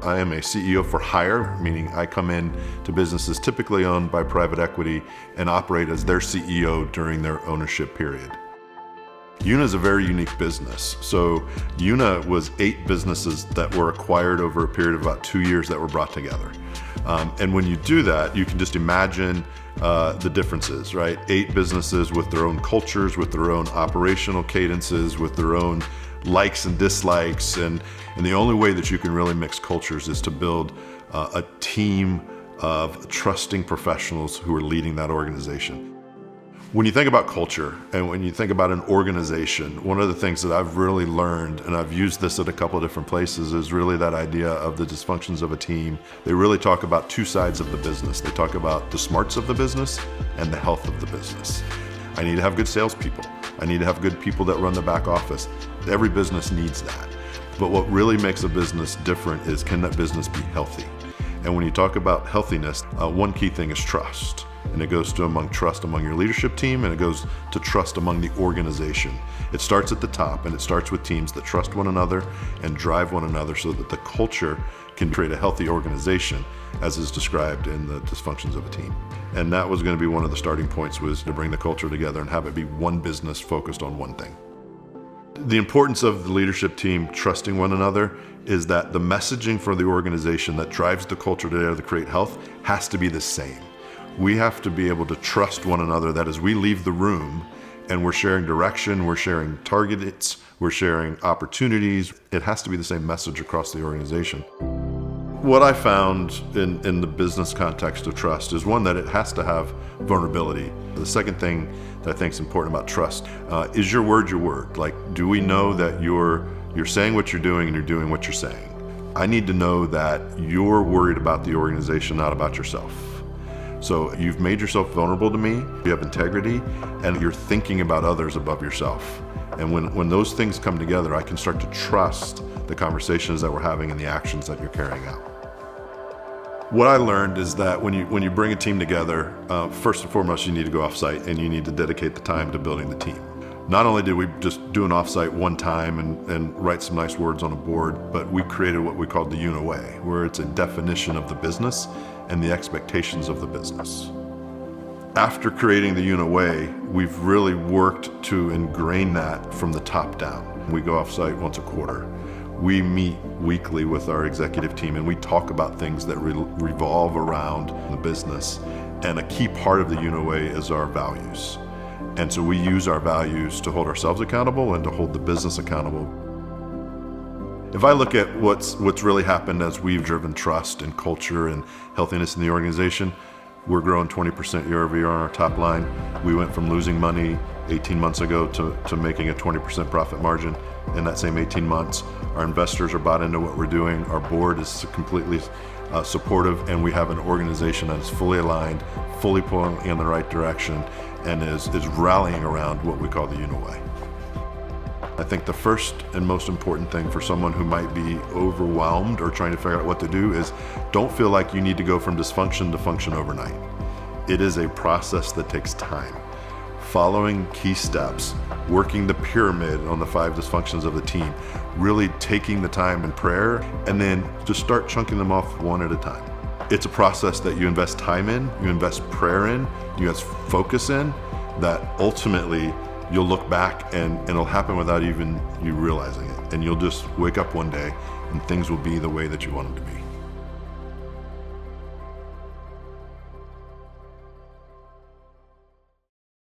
I am a CEO for hire, meaning I come in to businesses typically owned by private equity and operate as their CEO during their ownership period. Euna is a very unique business. So Euna was 8 businesses that were acquired over a period of about 2 years that were brought together. And when you do that, you can just imagine the differences, right? 8 businesses with their own cultures, with their own operational cadences, with their own likes and dislikes. And the only way that you can really mix cultures is to build a team of trusting professionals who are leading that organization. When you think about culture and when you think about an organization, one of the things that I've really learned, and I've used this at a couple of different places, is really that idea of the dysfunctions of a team. They really talk about 2 sides of the business. They talk about the smarts of the business and the health of the business. I need to have good salespeople. I need to have good people that run the back office. Every business needs that. But what really makes a business different is, can that business be healthy? And when you talk about healthiness, one key thing is trust. And it goes to trust among your leadership team, and it goes to trust among the organization. It starts at the top, and it starts with teams that trust one another and drive one another so that the culture can create a healthy organization, as is described in the dysfunctions of a team. And that was going to be one of the starting points, was to bring the culture together and have it be one business focused on one thing. The importance of the leadership team trusting one another is that the messaging for the organization that drives the culture together to create health has to be the same. We have to be able to trust one another, that as we leave the room and we're sharing direction, we're sharing targets, we're sharing opportunities, it has to be the same message across the organization. What I found in the business context of trust is, one, that it has to have vulnerability. The second thing that I think is important about trust is your word your word. Like, do we know that you're saying what you're doing and you're doing what you're saying? I need to know that you're worried about the organization, not about yourself. So you've made yourself vulnerable to me, you have integrity, and you're thinking about others above yourself. And when those things come together, I can start to trust the conversations that we're having and the actions that you're carrying out. What I learned is that when you bring a team together, first and foremost, you need to go off-site and you need to dedicate the time to building the team. Not only did we just do an off-site one time and write some nice words on a board, but we created what we called the Euna way, where it's a definition of the business and the expectations of the business. After creating the Euna way, we've really worked to ingrain that from the top down. We go off-site once a quarter. We meet weekly with our executive team and we talk about things that revolve around the business. And a key part of the Euna way is our values. And so we use our values to hold ourselves accountable and to hold the business accountable. If I look at what's really happened as we've driven trust and culture and healthiness in the organization, we're growing 20% year over year on our top line. We went from losing money 18 months ago to making a 20% profit margin in that same 18 months. Our investors are bought into what we're doing. Our board is completely supportive, and we have an organization that is fully aligned, fully pulling in the right direction, and is rallying around what we call the Euna way. I think the first and most important thing for someone who might be overwhelmed or trying to figure out what to do is, don't feel like you need to go from dysfunction to function overnight. It is a process that takes time. Following key steps, working the pyramid on the 5 dysfunctions of the team, really taking the time in prayer, and then just start chunking them off one at a time. It's a process that you invest time in, you invest prayer in, you invest focus in, that ultimately you'll look back and it'll happen without even you realizing it. And you'll just wake up one day and things will be the way that you want them to be.